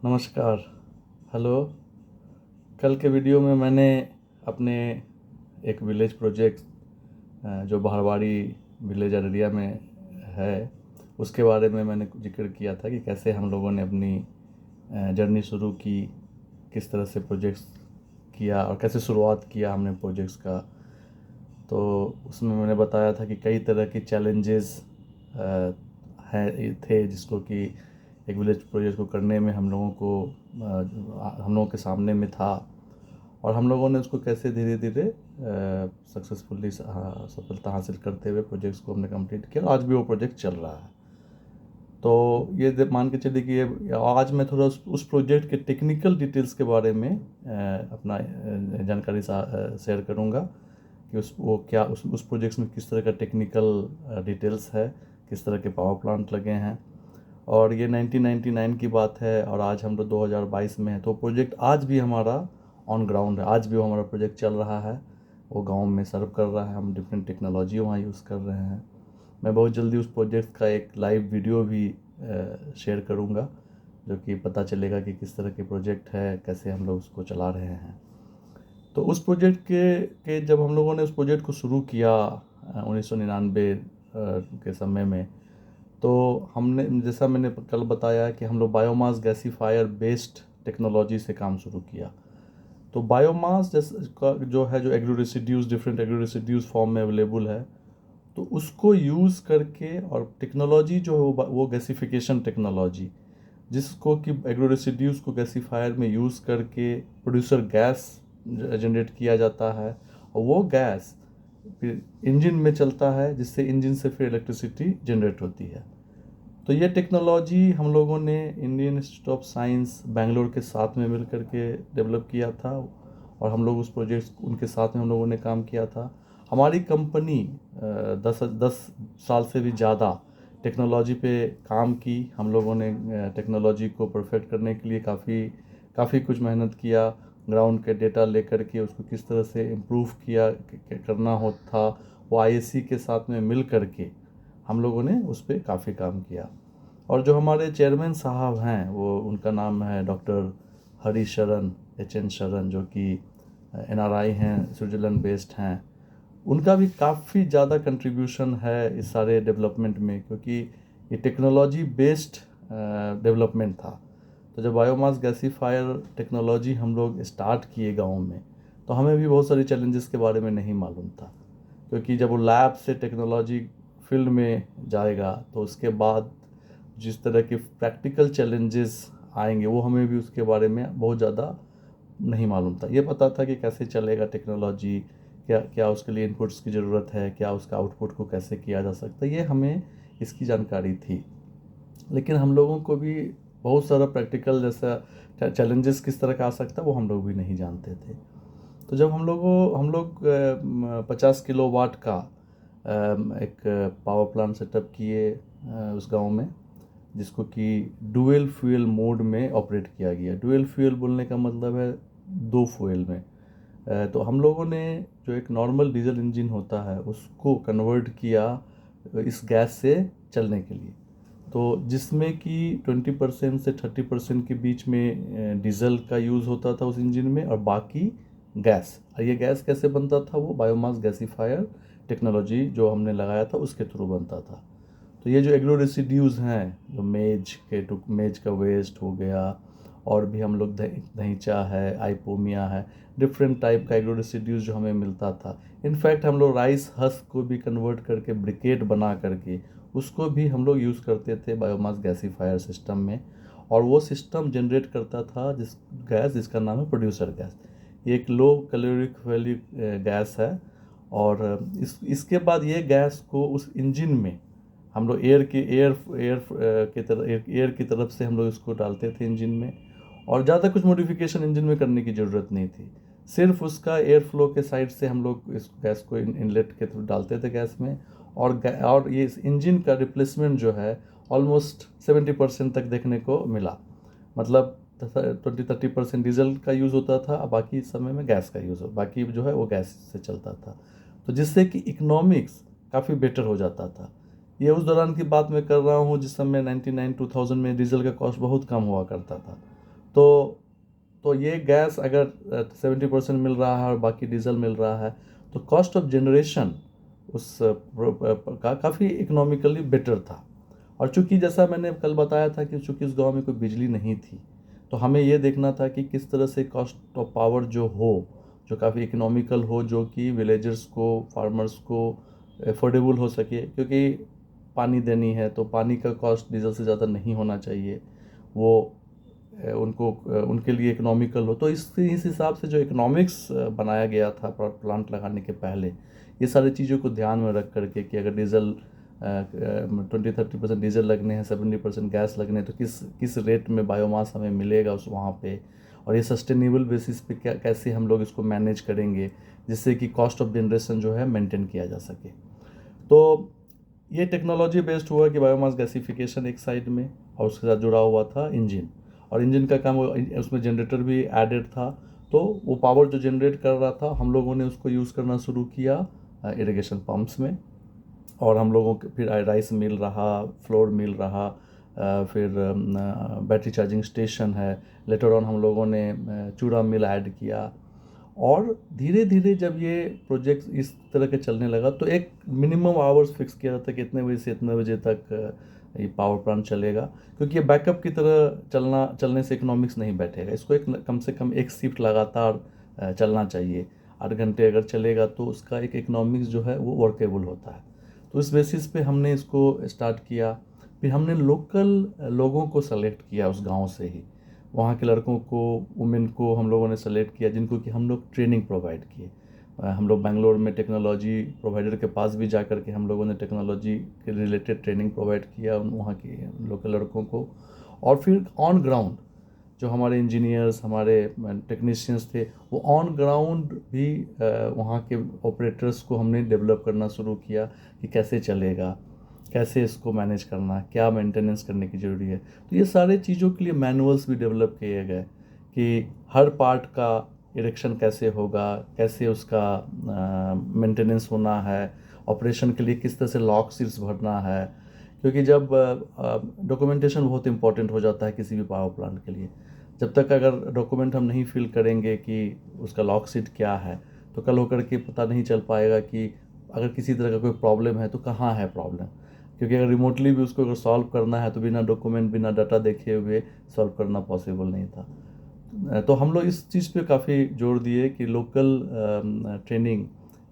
नमस्कार। हेलो। कल के वीडियो में मैंने अपने एक विलेज प्रोजेक्ट जो बाहरवाड़ी विलेज अररिया में है, उसके बारे में मैंने जिक्र किया था कि कैसे हम लोगों ने अपनी जर्नी शुरू की, किस तरह से प्रोजेक्ट्स किया और कैसे शुरुआत किया हमने प्रोजेक्ट्स का। तो उसमें मैंने बताया था कि कई तरह की चैलेंजेस हैं थे, जिसको कि एक विलेज प्रोजेक्ट को करने में हम लोगों के सामने में था, और हम लोगों ने उसको कैसे धीरे धीरे सक्सेसफुली सफलता हासिल करते हुए प्रोजेक्ट्स को हमने कंप्लीट किया। आज भी वो प्रोजेक्ट चल रहा है। तो ये मान के चलिए कि ये आज मैं थोड़ा उस प्रोजेक्ट के टेक्निकल डिटेल्स के बारे में अपना जानकारी शेयर करूँगा कि उस प्रोजेक्ट्स में किस तरह का टेक्निकल डिटेल्स है, किस तरह के पावर प्लांट लगे हैं। और ये 1999 की बात है और आज हम लोग 2022 में हैं, तो प्रोजेक्ट आज भी हमारा ऑन ग्राउंड है। आज भी वो हमारा प्रोजेक्ट चल रहा है, वो गांव में सर्व कर रहा है। हम डिफरेंट टेक्नोलॉजी वहाँ यूज़ कर रहे हैं। मैं बहुत जल्दी उस प्रोजेक्ट का एक लाइव वीडियो भी शेयर करूँगा, जो कि पता चलेगा कि किस तरह के प्रोजेक्ट है, कैसे हम लोग उसको चला रहे हैं। तो उस प्रोजेक्ट के जब हम लोगों ने उस प्रोजेक्ट को शुरू किया 1999 के समय में, तो हमने, जैसा मैंने कल बताया कि हम लोग बायोमास गैसीफायर बेस्ड टेक्नोलॉजी से काम शुरू किया। तो बायोमास जैसे का जो agro residues, different agro residues form में अवेलेबल है, तो उसको यूज़ करके, और टेक्नोलॉजी जो है वो गैसिफिकेशन टेक्नोलॉजी, जिसको कि एग्रो रेसिड्यूज को गैसीफायर में यूज़ करके प्रोड्यूसर गैस जनरेट किया जाता है, और वो गैस फिर इंजन में चलता है, जिससे इंजन से फिर इलेक्ट्रिसिटी जनरेट होती है। तो ये टेक्नोलॉजी हम लोगों ने Indian institute of science Bangalore के साथ में मिल करके डेवलप किया था, और हम लोग उस प्रोजेक्ट उनके साथ में हम लोगों ने काम किया था। हमारी कंपनी 10 साल से भी ज़्यादा टेक्नोलॉजी पे काम की। हम लोगों ने टेक्नोलॉजी को परफेक्ट करने के लिए काफ़ी कुछ मेहनत किया। ग्राउंड के डेटा लेकर के उसको किस तरह से इम्प्रूव करना हो था, वो आईएससी के साथ में मिल करके हम लोगों ने उस पर काफ़ी काम किया। और जो हमारे चेयरमैन साहब हैं, वो उनका नाम है डॉक्टर हरिशरण HN शरण, जो कि NRI हैं, स्विट्ज़रलैंड बेस्ड हैं। उनका भी काफ़ी ज़्यादा कंट्रीब्यूशन है इस सारे डेवलपमेंट में, क्योंकि ये टेक्नोलॉजी बेस्ड डेवलपमेंट था। तो जब बायोमास गैसीफायर टेक्नोलॉजी हम लोग स्टार्ट किए गाँव में, तो हमें भी बहुत सारी चैलेंजेस के बारे में नहीं मालूम था, क्योंकि जब वो लैब से टेक्नोलॉजी फील्ड में जाएगा, तो उसके बाद जिस तरह के प्रैक्टिकल चैलेंजेस आएंगे, वो हमें भी उसके बारे में बहुत ज़्यादा नहीं मालूम था। ये पता था कि कैसे चलेगा टेक्नोलॉजी, क्या क्या उसके लिए इनपुट्स की ज़रूरत है, क्या उसका आउटपुट को कैसे किया जा सकता है, ये हमें इसकी जानकारी थी। लेकिन हम लोगों को भी बहुत सारा प्रैक्टिकल जैसा चैलेंजेस किस तरह का आ सकता है, वो हम लोग भी नहीं जानते थे। तो जब हम लोग 50 किलोवाट का एक पावर प्लांट सेटअप किए उस गांव में, जिसको कि डुअल फ्यूल मोड में ऑपरेट किया गया। डुअल फ्यूल बोलने का मतलब है दो फ्यूल में। तो हम लोगों ने जो एक नॉर्मल डीजल इंजन होता है, उसको कन्वर्ट किया इस गैस से चलने के लिए। तो जिसमें कि 20% से 30% के बीच में डीजल का यूज़ होता था उस इंजन में, और बाकी गैस। और ये गैस कैसे बनता था, वो बायोमास गैसीफायर टेक्नोलॉजी जो हमने लगाया था उसके थ्रू बनता था। तो ये जो एग्रो रेसिड्यूज़ हैं, जो मेज का वेस्ट हो गया, और भी हम लोग धईचा है, आइपोमिया है, डिफरेंट टाइप का एग्रो रेसिड्यूज़ जो हमें मिलता था। इनफैक्ट हम लोग राइस हस्क को भी कन्वर्ट करके ब्रिकेट बना करके उसको भी हम लोग यूज़ करते थे बायोमास गैसीफायर सिस्टम में। और वो सिस्टम जनरेट करता था जिसका नाम है प्रोड्यूसर गैस। ये एक लो कैलोरिक वैल्यू गैस है। और इसके बाद ये गैस को उस इंजन में हम लोग एयर की तरफ से हम लोग इसको डालते थे इंजन में। और ज़्यादा कुछ मॉडिफिकेशन इंजन में करने की ज़रूरत नहीं थी, सिर्फ उसका एयर फ्लो के साइड से हम लोग इस गैस को इनलेट के थ्रू डालते थे गैस में। और ये इस इंजन का रिप्लेसमेंट जो है ऑलमोस्ट 70% तक देखने को मिला। मतलब 20-30% डीजल का यूज़ होता था, बाकी समय में गैस का यूज़ बाकी जो है वो गैस से चलता था। तो जिससे कि इकोनॉमिक्स काफ़ी बेटर हो जाता था। ये उस दौरान की बात मैं कर रहा हूँ जिस समय 99-2000 में डीजल का कॉस्ट बहुत कम हुआ करता था। तो तो ये गैस अगर 70% मिल रहा है और बाकी डीजल मिल रहा है, तो कॉस्ट ऑफ जनरेशन उस का काफ़ी इकोनॉमिकली बेटर था। और चूंकि जैसा मैंने कल बताया था कि चूंकि उस गांव में कोई बिजली नहीं थी, तो हमें ये देखना था कि किस तरह से कॉस्ट ऑफ पावर जो हो, जो काफ़ी इकोनॉमिकल हो, जो कि विलेजर्स को, फार्मर्स को अफोर्डेबल हो सके, क्योंकि पानी देनी है तो पानी का कॉस्ट डीजल से ज़्यादा नहीं होना चाहिए, वो उनको उनके लिए इकोनॉमिकल हो। तो इस हिसाब से जो इकोनॉमिक्स बनाया गया था प्लांट लगाने के पहले, ये सारी चीज़ों को ध्यान में रख करके कि अगर डीजल 20-30% डीजल लगने हैं, 70% गैस लगने हैं, तो किस किस रेट में बायोमास हमें मिलेगा उस वहाँ पे, और ये सस्टेनेबल बेसिस पे क्या कैसे हम लोग इसको मैनेज करेंगे जिससे कि कॉस्ट ऑफ जनरेशन जो है मेंटेन किया जा सके। तो ये टेक्नोलॉजी बेस्ड हुआ कि बायोमास गैसिफिकेशन एक साइड में, और उसके साथ जुड़ा हुआ था इंजन, और इंजन का काम उसमें जनरेटर भी एडेड था। तो वो पावर जो जनरेट कर रहा था, हम लोगों ने उसको यूज़ करना शुरू किया इरिगेशन पंप्स में, और हम लोगों के फिर राइस मिल रहा, फ्लोर मिल रहा, फिर बैटरी चार्जिंग स्टेशन है। लेटर ऑन हम लोगों ने चूड़ा मिल ऐड किया, और धीरे धीरे जब ये प्रोजेक्ट इस तरह के चलने लगा, तो एक मिनिमम आवर्स फिक्स किया जाता कि इतने बजे से इतने बजे तक ये पावर प्लांट चलेगा, क्योंकि ये बैकअप की तरह चलने से इकोनॉमिक्स नहीं बैठेगा। इसको एक कम से कम एक शिफ्ट लगातार चलना चाहिए। 8 घंटे अगर चलेगा तो उसका एक इकोनॉमिक्स जो है वो वर्केबल होता है। तो इस बेसिस पे हमने इसको स्टार्ट किया। फिर हमने लोकल लोगों को सेलेक्ट किया उस गांव से ही, वहाँ के लड़कों को, वुमेन को हम लोगों ने सेलेक्ट किया, जिनको कि हम लोग ट्रेनिंग प्रोवाइड किए। हम लोग बेंगलोर में टेक्नोलॉजी प्रोवाइडर के पास भी जा कर के हम लोगों ने टेक्नोलॉजी के रिलेटेड ट्रेनिंग प्रोवाइड किया वहाँ के लोकल लड़कों को। और फिर ऑन ग्राउंड जो हमारे इंजीनियर्स, हमारे टेक्नीशियंस थे, वो ऑन ग्राउंड भी वहाँ के ऑपरेटर्स को हमने डेवलप करना शुरू किया कि कैसे चलेगा, कैसे इसको मैनेज करना, क्या मेंटेनेंस करने की ज़रूरी है। तो ये सारे चीज़ों के लिए मैनुअल्स भी डेवलप किए गए कि हर पार्ट का इरेक्शन कैसे होगा, कैसे उसका मेंटेनेंस होना है, ऑपरेशन के लिए किस तरह से लॉक शीट्स भरना है, क्योंकि जब डॉक्यूमेंटेशन बहुत इंपॉर्टेंट हो जाता है किसी भी पावर प्लांट के लिए। जब तक अगर डॉक्यूमेंट हम नहीं फिल करेंगे कि उसका लॉक शीट क्या है, तो कल होकर के पता नहीं चल पाएगा कि अगर किसी तरह का कोई प्रॉब्लम है तो कहाँ है प्रॉब्लम, क्योंकि अगर रिमोटली भी उसको अगर सॉल्व करना है तो बिना डॉक्यूमेंट, बिना डाटा देखे हुए सॉल्व करना पॉसिबल नहीं था। तो हम लोग इस चीज़ पे काफ़ी जोर दिए कि लोकल ट्रेनिंग,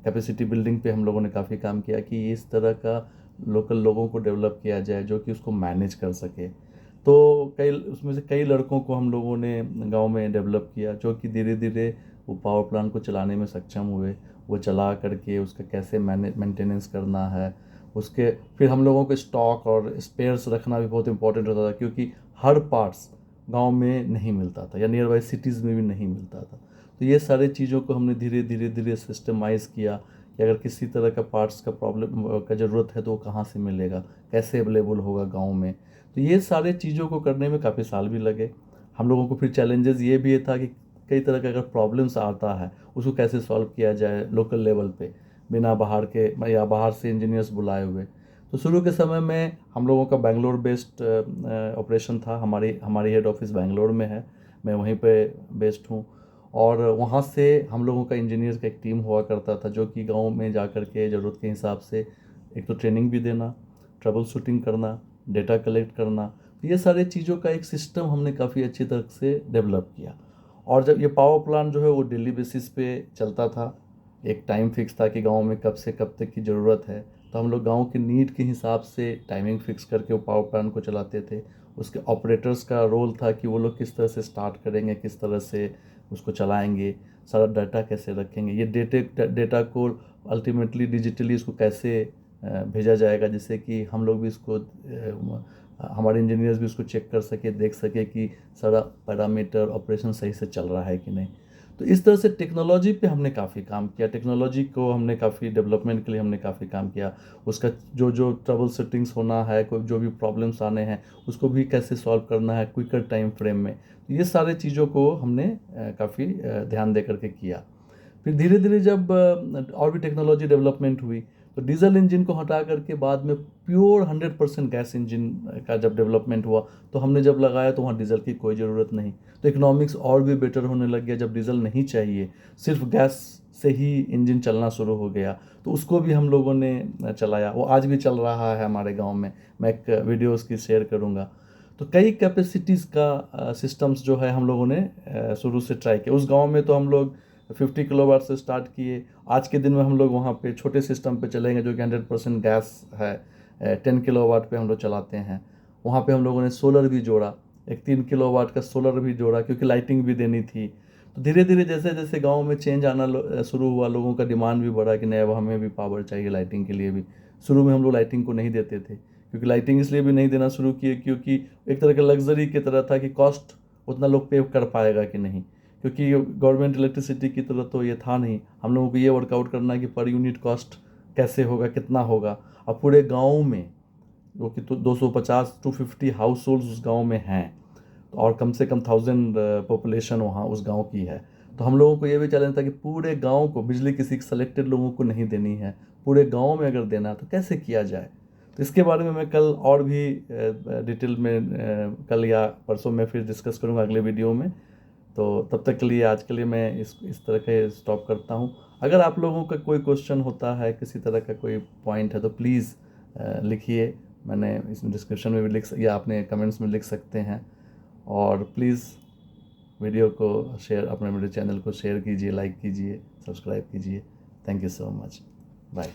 कैपेसिटी बिल्डिंग पे हम लोगों ने काफ़ी काम किया कि इस तरह का लोकल लोगों को डेवलप किया जाए जो कि उसको मैनेज कर सके। तो कई उसमें से कई लड़कों को हम लोगों ने गांव में डेवलप किया, जो कि धीरे धीरे वो पावर प्लांट को चलाने में सक्षम हुए। वो चला करके उसका कैसे मेंटेनेंस करना है, उसके फिर हम लोगों को स्टॉक और स्पेयर्स रखना भी बहुत इंपॉर्टेंट होता था, क्योंकि हर पार्ट्स गांव में नहीं मिलता था या नियर बाई सिटीज़ में भी नहीं मिलता था। तो ये सारे चीज़ों को हमने धीरे धीरे धीरे सिस्टमाइज़ किया कि अगर किसी तरह का पार्ट्स का प्रॉब्लम का ज़रूरत है तो वो कहाँ से मिलेगा, कैसे अवेलेबल होगा गांव में। तो ये सारे चीज़ों को करने में काफ़ी साल भी लगे हम लोगों को। फिर चैलेंजेस ये भी था कि कई तरह का अगर प्रॉब्लम्स आता है उसको कैसे सॉल्व किया जाए लोकल लेवल पे, बिना बाहर के या बाहर से इंजीनियर्स बुलाए हुए। तो शुरू के समय में हम लोगों का बैंगलोर बेस्ड ऑपरेशन था। हमारी हेड ऑफिस बैंगलोर में है, मैं वहीं पे बेस्ड हूँ। और वहाँ से हम लोगों का इंजीनियर्स का एक टीम हुआ करता था, जो कि गांव में जा कर के ज़रूरत के हिसाब से एक तो ट्रेनिंग भी देना, ट्रबल शूटिंग करना, डेटा कलेक्ट करना। तो ये सारे चीज़ों का एक सिस्टम हमने काफ़ी अच्छी तरह से डेवलप किया। और जब ये पावर प्लांट जो है वो डेली बेसिस पे चलता था, एक टाइम फिक्स था कि गांव में कब से कब तक की ज़रूरत है, तो हम लोग गांव की नीड के हिसाब से टाइमिंग फिक्स करके वो पावर प्लांट को चलाते थे। उसके ऑपरेटर्स का रोल था कि वो लोग किस तरह से स्टार्ट करेंगे, किस तरह से उसको चलाएंगे, सारा डाटा कैसे रखेंगे, ये डेटा को अल्टीमेटली डिजिटली इसको कैसे भेजा जाएगा, जिससे कि हम लोग भी इसको हमारे इंजीनियर्स भी उसको चेक कर सके, देख सके कि सारा पैरामीटर ऑपरेशन सही से चल रहा है कि नहीं। तो इस तरह से टेक्नोलॉजी पे हमने काफ़ी काम किया, टेक्नोलॉजी को हमने काफ़ी डेवलपमेंट के लिए हमने काफ़ी काम किया। उसका जो जो ट्रबल सेटिंग्स होना है, कोई जो भी प्रॉब्लम्स आने हैं उसको भी कैसे सॉल्व करना है क्विकर टाइम फ्रेम में, तो ये सारे चीज़ों को हमने काफ़ी ध्यान दे करके किया। फिर धीरे धीरे जब और भी टेक्नोलॉजी डेवलपमेंट हुई, तो डीजल इंजन को हटा करके बाद में प्योर 100% गैस इंजन का जब डेवलपमेंट हुआ तो हमने जब लगाया तो वहाँ डीजल की कोई ज़रूरत नहीं, तो इकोनॉमिक्स और भी बेटर होने लग गया। जब डीजल नहीं चाहिए, सिर्फ गैस से ही इंजन चलना शुरू हो गया, तो उसको भी हम लोगों ने चलाया। वो आज भी चल रहा है हमारे गांव में, मैं एक वीडियो उसकी शेयर करूंगा। तो कई कैपेसिटीज़ का सिस्टम्स जो है हम लोगों ने शुरू से ट्राई किया। उस गांव में तो हम लोग 50 किलोवाट से स्टार्ट किए। आज के दिन में हम लोग वहाँ पे छोटे सिस्टम पे चलेंगे जो कि 100% गैस है, 10 किलोवाट पे हम लोग चलाते हैं। वहाँ पे हम लोगों ने सोलर भी जोड़ा, एक 3 किलोवाट का सोलर भी जोड़ा, क्योंकि लाइटिंग भी देनी थी। तो धीरे धीरे जैसे जैसे गांव में चेंज आना शुरू हुआ, लोगों का डिमांड भी बढ़ा कि नहीं अब हमें भी पावर चाहिए लाइटिंग के लिए भी। शुरू में हम लोग लाइटिंग को नहीं देते थे, क्योंकि लाइटिंग इसलिए भी नहीं देना शुरू किए क्योंकि एक तरह का लग्जरी की तरह था कि कॉस्ट उतना लोग पे कर पाएगा कि नहीं, क्योंकि गवर्नमेंट इलेक्ट्रिसिटी की तरह तो ये था नहीं। हम लोगों को ये वर्कआउट करना है कि पर यूनिट कॉस्ट कैसे होगा, कितना होगा। अब पूरे गाँव में जो कि तो 250 to 50 हाउस होल्ड उस गाँव में हैं, तो और कम से कम 1000 पॉपुलेशन वहाँ उस गांव की है। तो हम लोगों को ये भी चैलेंज था कि पूरे गांव को बिजली किसी सेलेक्टेड लोगों को नहीं देनी है, पूरे गांव में अगर देना है तो कैसे किया जाए। तो इसके बारे में मैं कल और भी डिटेल में कल या परसों में फिर डिस्कस करूंगा अगले वीडियो में। तो तब तक के लिए आज के लिए मैं इस तरह के स्टॉप करता हूं। अगर आप लोगों का कोई क्वेश्चन होता है, किसी तरह का कोई पॉइंट है, तो प्लीज़ लिखिए। मैंने इसमें डिस्क्रिप्शन में भी या आपने कमेंट्स में लिख सकते हैं। और प्लीज़ वीडियो को शेयर, अपने मेरे चैनल को शेयर कीजिए, लाइक कीजिए, सब्सक्राइब कीजिए। Thank you so much. Bye.